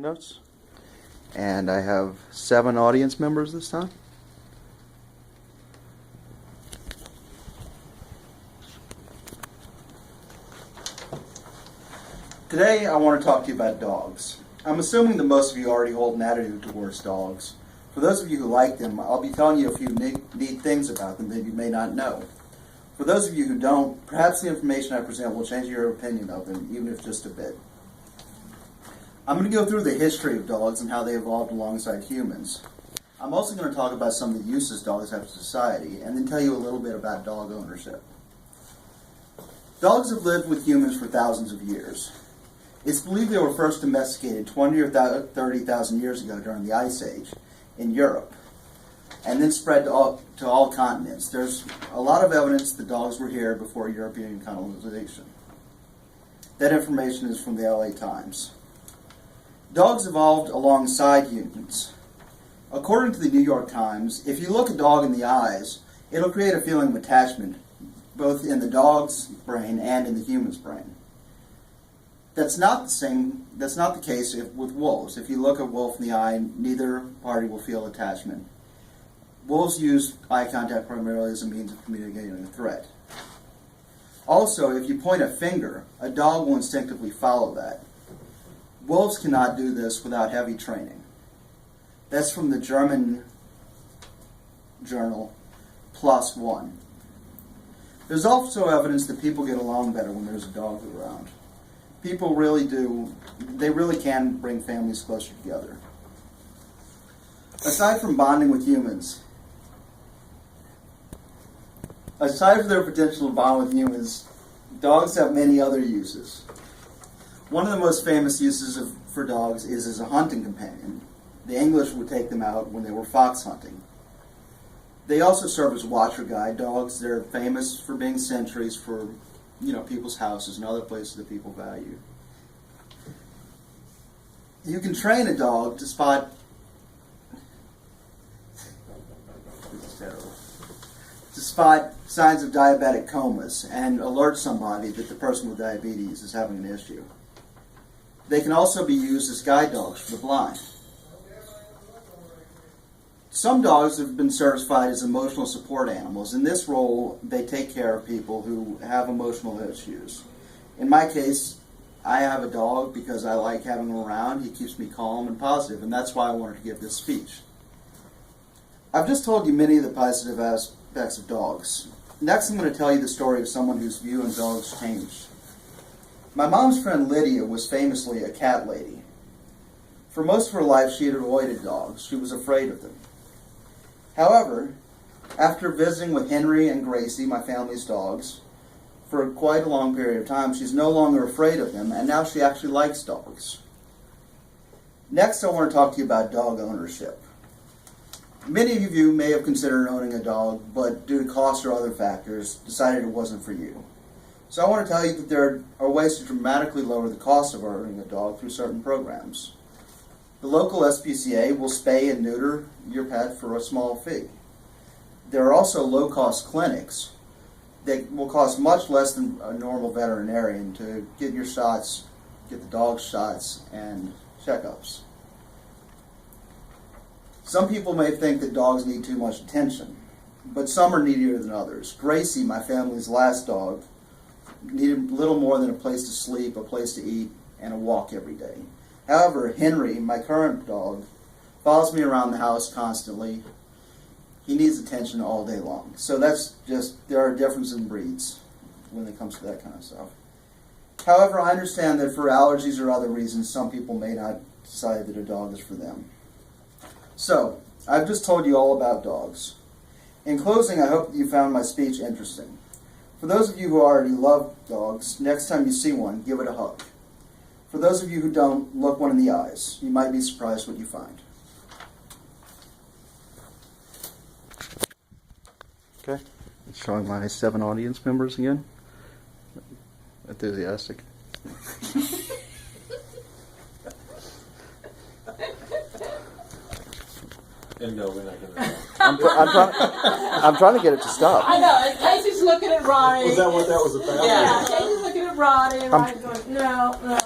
Notes. And I have 7 audience members this time. Today I want to talk to you about dogs. I'm assuming that most of you already hold an attitude towards dogs. For those of you who like them, I'll be telling you a few neat things about them that you may not know. For those of you who don't, perhaps the information I present will change your opinion of them, even if just a bit. I'm going to go through the history of dogs and how they evolved alongside humans. I'm also going to talk about some of the uses dogs have in society, and then tell you a little bit about dog ownership. Dogs have lived with humans for thousands of years. It's believed they were first domesticated 20 or 30,000 years ago during the Ice Age in Europe, and then spread to all continents. There's a lot of evidence that dogs were here before European colonization. That information is from the LA Times. Dogs evolved alongside humans. According to the New York Times, if you look a dog in the eyes, it'll create a feeling of attachment, both in the dog's brain and in the human's brain. That's not the case with wolves. If you look a wolf in the eye, neither party will feel attachment. Wolves use eye contact primarily as a means of communicating a threat. Also, if you point a finger, a dog will instinctively follow that. Wolves cannot do this without heavy training. That's from the German journal PLOS ONE. There's also evidence that people get along better when there's a dog around. People really do, they really can bring families closer together. Aside from bonding with humans, aside from their potential to bond with humans, dogs have many other uses. One of the most famous uses for dogs is as a hunting companion. The English would take them out when they were fox hunting. They also serve as watcher guide dogs. They're famous for being sentries for, people's houses and other places that people value. You can train a dog to spot signs of diabetic comas and alert somebody that the person with diabetes is having an issue. They can also be used as guide dogs for the blind. Some dogs have been certified as emotional support animals. In this role, they take care of people who have emotional issues. In my case, I have a dog because I like having him around. He keeps me calm and positive, and that's why I wanted to give this speech. I've just told you many of the positive aspects of dogs. Next, I'm going to tell you the story of someone whose view on dogs changed. My mom's friend Lydia was famously a cat lady. For most of her life, she had avoided dogs. She was afraid of them. However, after visiting with Henry and Gracie, my family's dogs, for quite a long period of time, she's no longer afraid of them, and now she actually likes dogs. Next, I want to talk to you about dog ownership. Many of you may have considered owning a dog, but due to cost or other factors, decided it wasn't for you. So I want to tell you that there are ways to dramatically lower the cost of owning a dog through certain programs. The local SPCA will spay and neuter your pet for a small fee. There are also low-cost clinics that will cost much less than a normal veterinarian to get your shots, get the dog's shots and checkups. Some people may think that dogs need too much attention, but some are needier than others. Gracie, my family's last dog, needed little more than a place to sleep, a place to eat, and a walk every day. However, Henry, my current dog, follows me around the house constantly. He needs attention all day long. So there are differences in breeds when it comes to that kind of stuff. However, I understand that for allergies or other reasons, some people may not decide that a dog is for them. So, I've just told you all about dogs. In closing, I hope that you found my speech interesting. For those of you who already love dogs, next time you see one, give it a hug. For those of you who don't, look one in the eyes. You might be surprised what you find. Okay, showing my 7 audience members again. Enthusiastic. And no, we're not going to. I'm trying to get it to stop. I know, and Casey's looking at Ronnie. Was that what that was about? Yeah, Casey's looking at Ronnie, and Ronnie's going, no.